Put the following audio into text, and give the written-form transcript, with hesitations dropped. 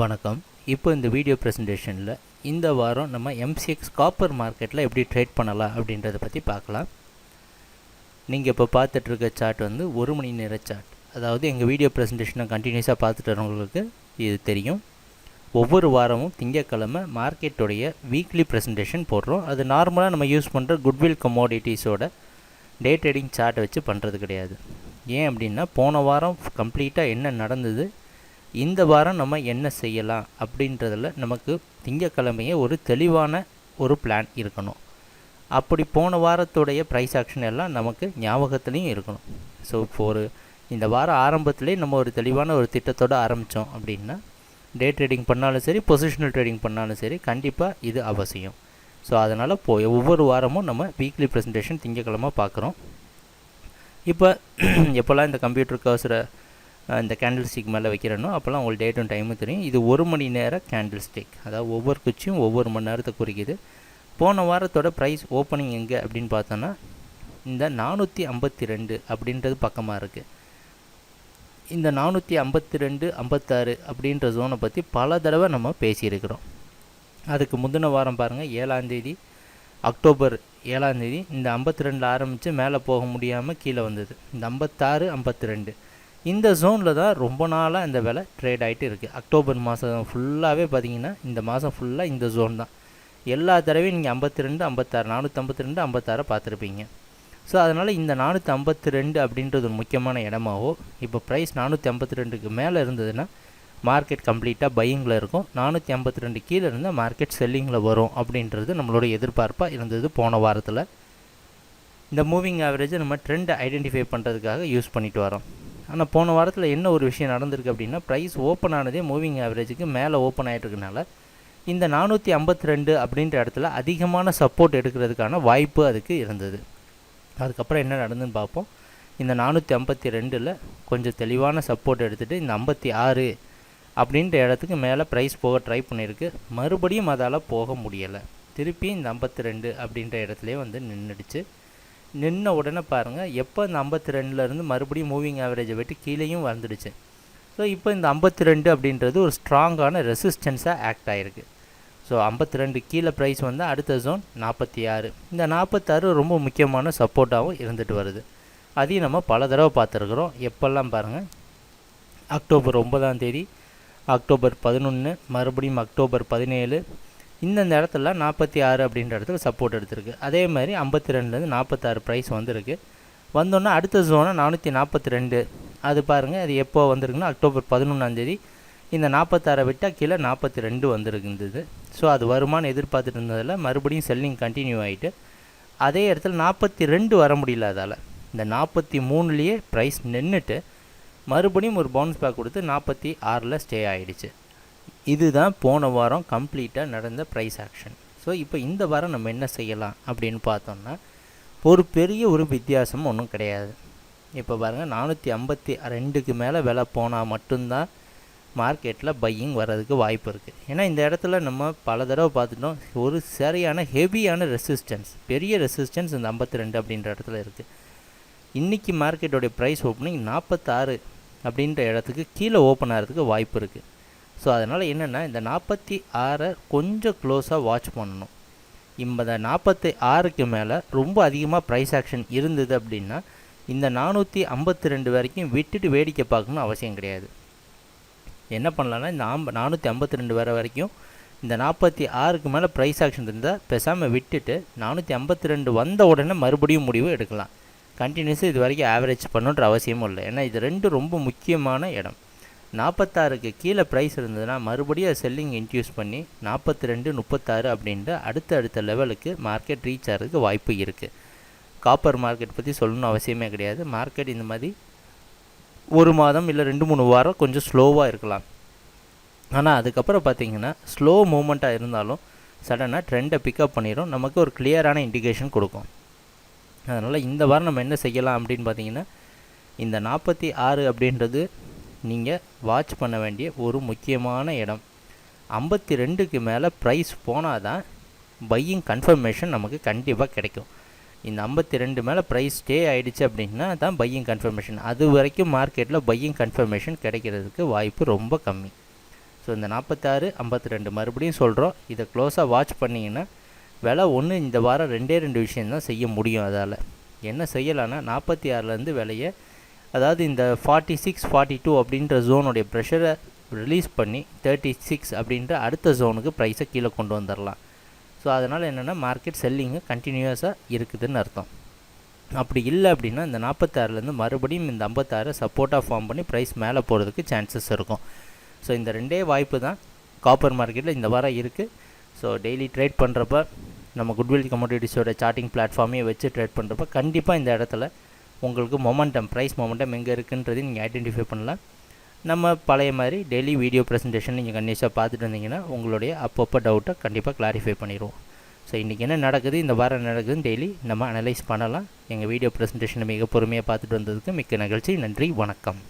வணக்கம். இப்போ இந்த வீடியோ ப்ரெசன்டேஷனில் இந்த வாரம் நம்ம MCX காப்பர் மார்க்கெட்டில் எப்படி ட்ரேட் பண்ணலாம் அப்படின்றத பற்றி பார்க்கலாம். நீங்கள் இப்போ பார்த்துட்ருக்க சார்ட் வந்து 1 மணி நேர சார்ட். அதாவது எங்கள் வீடியோ ப்ரெசன்டேஷனை கண்டினியூஸாக பார்த்துட்டு வரவங்களுக்கு இது தெரியும். ஒவ்வொரு வாரமும் திங்கட்கிழமை மார்க்கெட்டுடைய வீக்லி ப்ரெசன்டேஷன் போடுறோம். அது நார்மலாக நம்ம யூஸ் பண்ணுற குட்வில் கமோடிட்டிஸோட டே ட்ரேடிங் சார்ட்டை வச்சு பண்ணுறது கிடையாது. ஏன் அப்படின்னா போன வாரம் கம்ப்ளீட்டாக என்ன நடந்தது, இந்த வாரம் நம்ம என்ன செய்யலாம் அப்படின்றதில் நமக்கு திங்கக்கிழமையே ஒரு தெளிவான ஒரு பிளான் இருக்கணும். அப்படி போன வாரத்துடைய ப்ரைஸ் ஆக்ஷன் எல்லாம் நமக்கு ஞாபகத்துலேயும் இருக்கணும். ஸோ இப்போ இந்த வாரம் ஆரம்பத்திலே நம்ம ஒரு தெளிவான ஒரு திட்டத்தோடு ஆரம்பித்தோம் அப்படின்னா டே ட்ரேடிங் பண்ணாலும் சரி, பொசிஷனல் ட்ரேடிங் பண்ணாலும் சரி, கண்டிப்பாக இது அவசியம். ஸோ அதனால் ஒவ்வொரு வாரமும் நம்ம வீக்லி ப்ரெசன்டேஷன் திங்கக்கிழமை பார்க்குறோம். இப்போ எப்போல்லாம் இந்த கம்ப்யூட்டர் கர்சரை இந்த கேண்டில் ஸ்டிக் மேலே வைக்கிறனோ அப்போல்லாம் உங்களுக்கு டேட்டும் டைமும் தெரியும். இது 1 மணி நேர கேண்டில் ஸ்டிக், அதாவது ஒவ்வொரு குச்சியும் ஒவ்வொரு மணி நேரத்தை குறிக்குது. போன வாரத்தோட ப்ரைஸ் ஓப்பனிங் எங்கே அப்படின்னு பார்த்தோன்னா இந்த 452 அப்படின்றது பக்கமாக இருக்குது. இந்த 452, 56 அப்படின்ற ஜோனை பற்றி பல தடவை நம்ம பேசியிருக்கிறோம். அதுக்கு முந்தின வாரம் பாருங்கள், 7ஆம் தேதி அக்டோபர் 7ஆம் தேதி இந்த 52 ஆரம்பித்து மேலே போக முடியாமல் கீழே வந்தது. இந்த 56, 52 இந்த ஜோனில் தான் ரொம்ப நாளாக இந்த விலை ட்ரேட் ஆகிட்டு இருக்குது. அக்டோபர் மாதம் ஃபுல்லாகவே பார்த்திங்கன்னா இந்த மாதம் ஃபுல்லாக இந்த ஜோன் தான். எல்லா தடவையும் நீங்கள் 52, 56, 452, 56 பார்த்துருப்பீங்க. ஸோ அதனால் இந்த 452 அப்படின்றது ஒரு முக்கியமான இடமாவோ, இப்போ ப்ரைஸ் 452க்கு மேலே இருந்ததுன்னா மார்க்கெட் கம்ப்ளீட்டாக பையிங்கில் இருக்கும். 452 கீழே இருந்தால் மார்க்கெட் செல்லிங்கில் வரும் அப்படின்றது நம்மளோட எதிர்பார்ப்பாக இருந்தது போன வாரத்தில். இந்த மூவிங் ஆவரேஜை நம்ம ட்ரெண்டை ஐடென்டிஃபை பண்ணுறதுக்காக யூஸ் பண்ணிட்டு வரோம். ஆனால் போன வாரத்தில் என்ன ஒரு விஷயம் நடந்திருக்கு அப்படின்னா, ப்ரைஸ் ஓப்பன் ஆனதே மூவிங் ஆவரேஜுக்கு மேலே ஓப்பன் ஆகிட்டுருக்கனால இந்த 452 அப்படின்ற இடத்துல அதிகமான சப்போர்ட் எடுக்கிறதுக்கான வாய்ப்பு அதுக்கு இருந்தது. அதுக்கப்புறம் என்ன நடந்துன்னு பார்ப்போம். இந்த 452 கொஞ்சம் தெளிவான சப்போர்ட் எடுத்துகிட்டு இந்த 56 அப்படின்ற இடத்துக்கு மேலே ப்ரைஸ் போக ட்ரை பண்ணியிருக்கு. மறுபடியும் அதால் போக முடியலை. திருப்பி இந்த 52 அப்படின்ற இடத்துலையே வந்து நின்றுடுச்சு. நின்ன உடனே பாருங்கள், எப்போ இந்த 52லேருந்து மறுபடியும் மூவிங் ஆவரேஜை விட்டு கீழேயும் வந்துடுச்சு. ஸோ இப்போ இந்த 52 அப்படின்றது ஒரு ஸ்ட்ராங்கான ரெசிஸ்டன்ஸாக ஆக்ட் ஆகிருக்கு. ஸோ 52 கீழே ப்ரைஸ் வந்து அடுத்த ஜோன் 46. இந்த 46 ரொம்ப முக்கியமான சப்போர்ட்டாகவும் இருந்துட்டு வருது. அதையும் நம்ம பல தடவை பார்த்துருக்குறோம். எப்போல்லாம் பாருங்கள், அக்டோபர் 9ஆம் தேதி, அக்டோபர் 11, மறுபடியும் அக்டோபர் 17, இந்தந்த இடத்துல 46 அப்படின்ற இடத்துல சப்போர்ட் எடுத்திருக்கு. அதே மாதிரி 52லேருந்து 46 ப்ரைஸ் வந்திருக்கு. வந்தோன்னா அடுத்த ஜோனை 442. அது பாருங்கள், அது எப்போ வந்திருக்குன்னா அக்டோபர் 11ஆம் தேதி இந்த 46 விட்டால் கீழே 42 வந்திருக்குது. ஸோ அது வருமானு எதிர்பார்த்துட்டு இருந்ததில் மறுபடியும் செல்லிங் கண்டினியூ ஆகிட்டு அதே இடத்துல 42 வர முடியல. அதால் இந்த 43லேயே ப்ரைஸ் நின்றுட்டு மறுபடியும் ஒரு பவுன்ஸ் பேக் கொடுத்து 46ல் ஸ்டே ஆகிடுச்சு. இதுதான் போன வாரம் கம்ப்ளீட்டாக நடந்த ப்ரைஸ் ஆக்ஷன். ஸோ இப்போ இந்த வாரம் நம்ம என்ன செய்யலாம் அப்படின்னு பார்த்தோம்னா ஒரு பெரிய ஒரு வித்தியாசம் ஒன்றும் கிடையாது. இப்போ பாருங்கள், 452க்கு மேலே விலை போனால் மட்டும்தான் மார்க்கெட்டில் பையிங் வர்றதுக்கு வாய்ப்பு இருக்குது. ஏன்னா இந்த இடத்துல நம்ம பல தடவை பார்த்துட்டோம், ஒரு சரியான ஹெவியான ரெசிஸ்டன்ஸ், பெரிய ரெசிஸ்டன்ஸ் இந்த 52 அப்படின்ற இடத்துல இருக்குது. இன்றைக்கி மார்க்கெட்டோடைய ப்ரைஸ் ஓப்பனிங் 46 அப்படின்ற இடத்துக்கு கீழே ஓப்பன் ஆகிறதுக்கு வாய்ப்பு இருக்குது. ஸோ அதனால் என்னென்னா இந்த 46 கொஞ்சம் க்ளோஸாக வாட்ச் பண்ணணும். இந்த 46க்கு மேலே ரொம்ப அதிகமாக ப்ரைஸ் ஆக்ஷன் இருந்தது அப்படின்னா இந்த 452 வரைக்கும் விட்டுட்டு வேடிக்கை பார்க்கணும்னு அவசியம் கிடையாது. என்ன பண்ணலான்னா இந்த 452 வர வரைக்கும் இந்த 46க்கு மேலே ப்ரைஸ் ஆக்ஷன் இருந்தால் பேசாமல் விட்டுட்டு 452 வந்த உடனே மறுபடியும் முடிவு எடுக்கலாம். கண்டினியூஸாக இது வரைக்கும் ஆவரேஜ் பண்ணுன்ற அவசியமும் இல்லை. ஏன்னா இது ரெண்டும் ரொம்ப முக்கியமான இடம். 46க்கு கீழே ப்ரைஸ் இருந்ததுன்னா மறுபடியும் செல்லிங் இன்ட்யூஸ் பண்ணி 42, 36 அப்படின்ற அடுத்த லெவலுக்கு மார்க்கெட் ரீச் ஆகிறதுக்கு வாய்ப்பு இருக்குது. காப்பர் மார்க்கெட் பற்றி சொல்லணும்னு அவசியமே கிடையாது. மார்க்கெட் இந்த மாதிரி ஒரு மாதம் இல்லை 2-3 வாரம் கொஞ்சம் ஸ்லோவாக இருக்கலாம். ஆனால் அதுக்கப்புறம் பார்த்திங்கன்னா ஸ்லோ மூமெண்ட்டாக இருந்தாலும் சடனாக ட்ரெண்டை பிக்கப் பண்ணிடும், நமக்கு ஒரு கிளியரான இண்டிகேஷன் கொடுக்கும். அதனால் இந்த வாரம் நம்ம என்ன செய்யலாம் அப்படின்னு பார்த்திங்கன்னா, இந்த 46 அப்படின்றது நீங்கள் வாட்ச் பண்ண வேண்டிய ஒரு முக்கியமான இடம். 52க்கு மேலே ப்ரைஸ் போனால் தான் பையிங் கன்ஃபர்மேஷன் நமக்கு கண்டிப்பாக கிடைக்கும். இந்த 52 மேலே ப்ரைஸ் ஸ்டே ஆகிடுச்சு அப்படின்னா தான் பையிங் கன்ஃபர்மேஷன். அது வரைக்கும் மார்க்கெட்டில் பையிங் கன்ஃபர்மேஷன் கிடைக்கிறதுக்கு வாய்ப்பு ரொம்ப கம்மி. ஸோ இந்த 46 52 மறுபடியும் சொல்கிறோம். இதை க்ளோஸாக வாட்ச் பண்ணிங்கன்னா விலை ஒன்று இந்த வாரம் ரெண்டு விஷயந்தான் செய்ய முடியும். அதால் என்ன செய்யலான்னா 46லேருந்து விலையை, அதாவது இந்த 46 42 அப்படின்ற ஜோனுடைய ப்ரெஷரை ரிலீஸ் பண்ணி 36 அப்படின்ற அடுத்த ஜோனுக்கு ப்ரைஸை கீழே கொண்டு வந்துடலாம். ஸோ அதனால் என்னென்னா மார்க்கெட் செல்லிங்கு கண்டினியூஸாக இருக்குதுன்னு அர்த்தம். அப்படி இல்லை அப்படின்னா இந்த 46லேருந்து மறுபடியும் இந்த 56 சப்போர்ட்டாக ஃபார்ம் பண்ணி ப்ரைஸ் மேலே போகிறதுக்கு சான்சஸ் இருக்கும். ஸோ இந்த ரெண்டே வாய்ப்பு தான் காப்பர் மார்க்கெட்டில் இந்த வாரம் இருக்குது. ஸோ டெய்லி ட்ரேட் பண்ணுறப்ப நம்ம குட்வில் கமோடிட்டிஸோட சார்ட்டிங் பிளாட்ஃபார்மையே வச்சு ட்ரேட் பண்ணுறப்ப கண்டிப்பாக இந்த இடத்துல உங்களுக்கு ப்ரைஸ் மொமெண்டம் எங்கே இருக்குன்றதையும் நீங்கள் ஐடென்டிஃபை பண்ணலாம். நம்ம பழைய மாதிரி டெய்லி வீடியோ ப்ரெசன்டேஷன் நீங்கள் கண்டிப்பாக பார்த்துட்டு வந்தீங்கன்னா உங்களுடைய அப்பப்போ டவுட்டை கண்டிப்பாக கிளாரிஃபை பண்ணிடுவோம். ஸோ இன்றைக்கி என்ன நடக்குது, இந்த வாரம் நடக்குதுன்னு டெய்லி நம்ம அனலைஸ் பண்ணலாம். எங்கள் வீடியோ ப்ரெசன்டேஷனை மிக பொறுமையாக பார்த்துட்டு வந்ததுக்கு மிக்க நிகழ்ச்சி. நன்றி, வணக்கம்.